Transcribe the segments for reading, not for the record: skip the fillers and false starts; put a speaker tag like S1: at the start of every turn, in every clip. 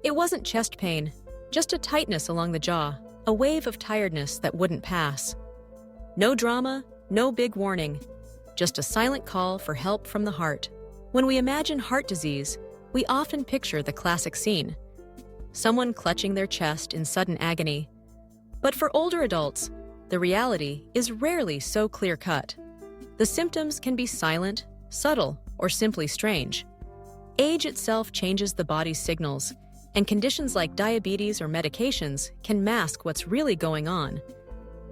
S1: It wasn't chest pain, just a tightness along the jaw, a wave of tiredness that wouldn't pass. No drama, no big warning, just a silent call for help from the heart. When we imagine heart disease, we often picture the classic scene: someone clutching their chest in sudden agony. But for older adults, the reality is rarely so clear-cut. The symptoms can be silent, subtle, or simply strange. Age itself changes the body's signals, and conditions like diabetes or medications can mask what's really going on.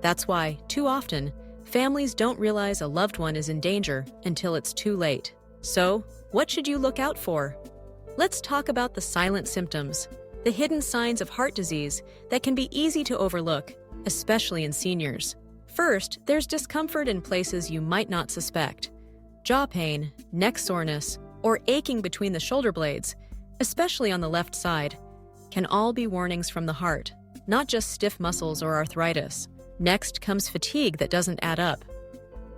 S1: That's why, too often, families don't realize a loved one is in danger until it's too late. So, what should you look out for? Let's talk about the silent symptoms, the hidden signs of heart disease that can be easy to overlook, especially in seniors. First, there's discomfort in places you might not suspect. Jaw pain, neck soreness, or aching between the shoulder blades, especially on the left side, can all be warnings from the heart, not just stiff muscles or arthritis. Next comes fatigue that doesn't add up.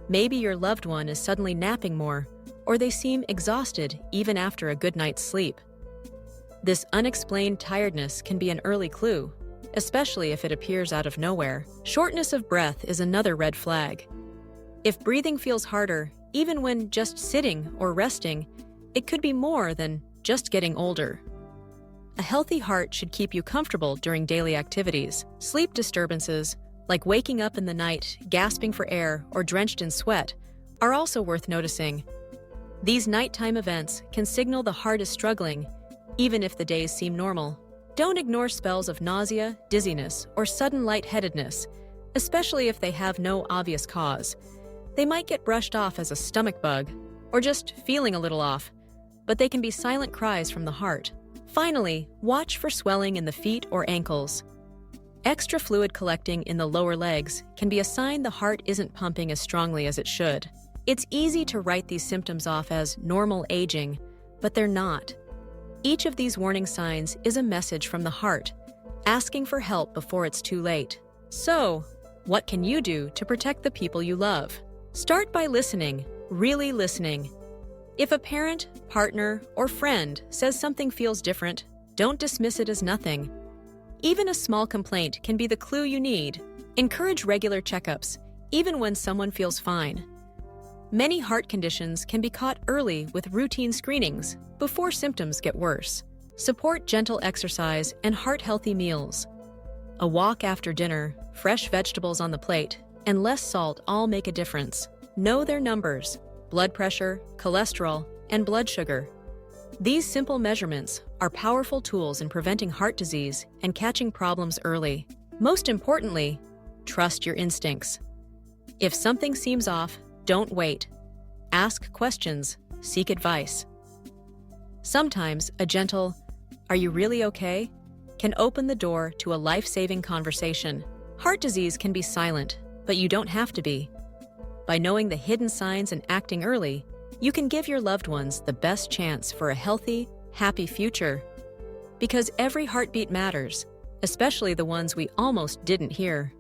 S1: Maybe your loved one is suddenly napping more, or they seem exhausted even after a good night's sleep. This unexplained tiredness can be an early clue, especially if it appears out of nowhere. Shortness of breath is another red flag. If breathing feels harder, even when just sitting or resting, it could be more than just getting older. A healthy heart should keep you comfortable during daily activities. Sleep disturbances, like waking up in the night, gasping for air, or drenched in sweat, are also worth noticing. These nighttime events can signal the heart is struggling, even if the days seem normal. Don't ignore spells of nausea, dizziness, or sudden lightheadedness, especially if they have no obvious cause. They might get brushed off as a stomach bug, or just feeling a little off, but they can be silent cries from the heart. Finally, watch for swelling in the feet or ankles. Extra fluid collecting in the lower legs can be a sign the heart isn't pumping as strongly as it should. It's easy to write these symptoms off as normal aging, but they're not. Each of these warning signs is a message from the heart, asking for help before it's too late. So, what can you do to protect the people you love? Start by listening, really listening. If a parent, partner, or friend says something feels different, don't dismiss it as nothing. Even a small complaint can be the clue you need. Encourage regular checkups, even when someone feels fine. Many heart conditions can be caught early with routine screenings before symptoms get worse. Support gentle exercise and heart-healthy meals. A walk after dinner, fresh vegetables on the plate, and less salt all make a difference. Know their numbers: blood pressure, cholesterol, and blood sugar. These simple measurements are powerful tools in preventing heart disease and catching problems early. Most importantly, trust your instincts. If something seems off, don't wait. Ask questions, seek advice. Sometimes a gentle, "Are you really okay?" can open the door to a life-saving conversation. Heart disease can be silent, but you don't have to be. By knowing the hidden signs and acting early, you can give your loved ones the best chance for a healthy, happy future. Because every heartbeat matters, especially the ones we almost didn't hear.